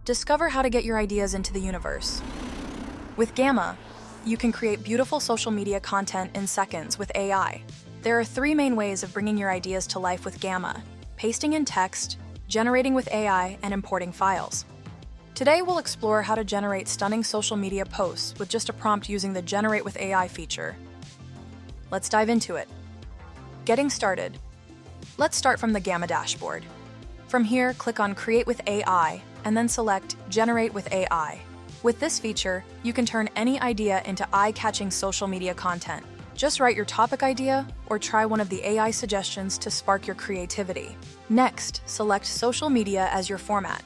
Discover how to get your ideas into the universe. With Gamma, you can create beautiful social media content in seconds with AI. There are 3 main ways of bringing your ideas to life with Gamma: pasting in text, generating with AI, and importing files. Today, we'll explore how to generate stunning social media posts with just a prompt using the Generate with AI feature. Let's dive into it. Getting started. Let's start from the Gamma dashboard. From here, click on Create with AI, and then select Generate with AI. With this feature, you can turn any idea into eye-catching social media content. Just write your topic idea or try one of the AI suggestions to spark your creativity. Next, select social media as your format.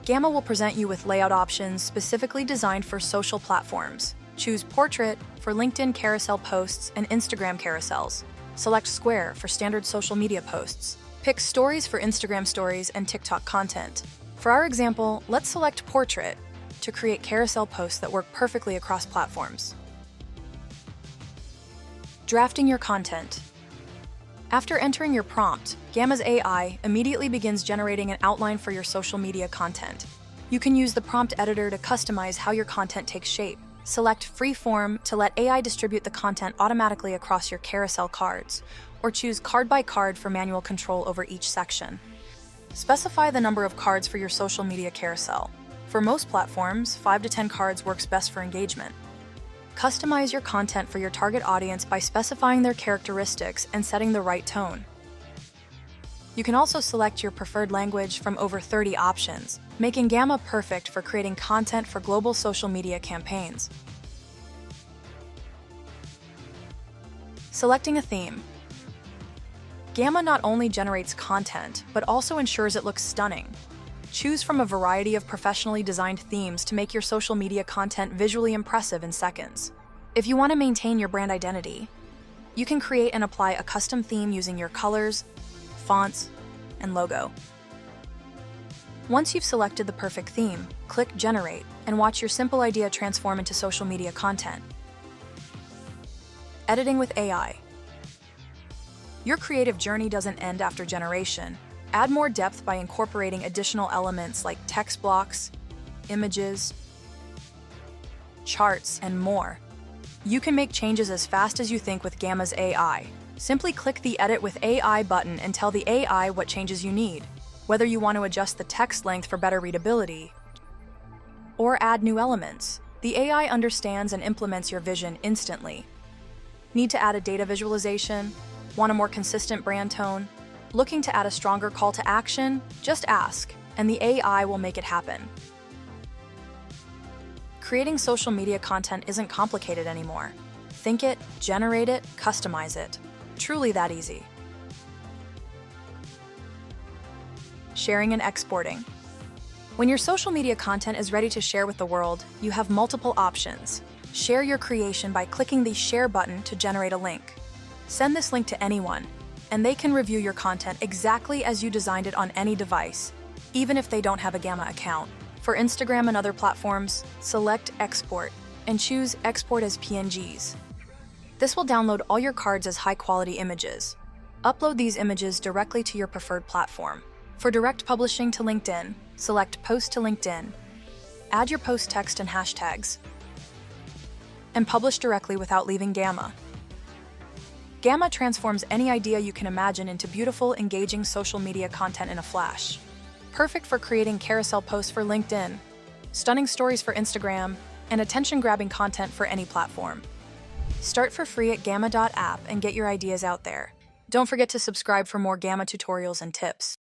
Gamma will present you with layout options specifically designed for social platforms. Choose Portrait for LinkedIn carousel posts and Instagram carousels. Select Square for standard social media posts. Pick Stories for Instagram stories and TikTok content. For our example, let's select Portrait to create carousel posts that work perfectly across platforms. Drafting your content. After entering your prompt, Gamma's AI immediately begins generating an outline for your social media content. You can use the prompt editor to customize how your content takes shape. Select Freeform to let AI distribute the content automatically across your carousel cards, or choose Card by Card for manual control over each section. Specify the number of cards for your social media carousel. For most platforms, 5 to 10 cards works best for engagement. Customize your content for your target audience by specifying their characteristics and setting the right tone. You can also select your preferred language from over 30 options, making Gamma perfect for creating content for global social media campaigns. Selecting a theme. Gamma not only generates content, but also ensures it looks stunning. Choose from a variety of professionally designed themes to make your social media content visually impressive in seconds. If you want to maintain your brand identity, you can create and apply a custom theme using your colors, fonts, and logo. Once you've selected the perfect theme, click Generate and watch your simple idea transform into social media content. Editing with AI. Your creative journey doesn't end after generation. Add more depth by incorporating additional elements like text blocks, images, charts, and more. You can make changes as fast as you think with Gamma's AI. Simply click the Edit with AI button and tell the AI what changes you need, whether you want to adjust the text length for better readability or add new elements. The AI understands and implements your vision instantly. Need to add a data visualization? Want a more consistent brand tone? Looking to add a stronger call to action? Just ask, and the AI will make it happen. Creating social media content isn't complicated anymore. Think it, generate it, customize it. Truly that easy. Sharing and exporting. When your social media content is ready to share with the world, you have multiple options. Share your creation by clicking the Share button to generate a link. Send this link to anyone, and they can review your content exactly as you designed it on any device, even if they don't have a Gamma account. For Instagram and other platforms, select Export and choose Export as PNGs. This will download all your cards as high-quality images. Upload these images directly to your preferred platform. For direct publishing to LinkedIn, select Post to LinkedIn. Add your post text and hashtags, and publish directly without leaving Gamma. Gamma transforms any idea you can imagine into beautiful, engaging social media content in a flash. Perfect for creating carousel posts for LinkedIn, stunning stories for Instagram, and attention-grabbing content for any platform. Start for free at gamma.app and get your ideas out there. Don't forget to subscribe for more Gamma tutorials and tips.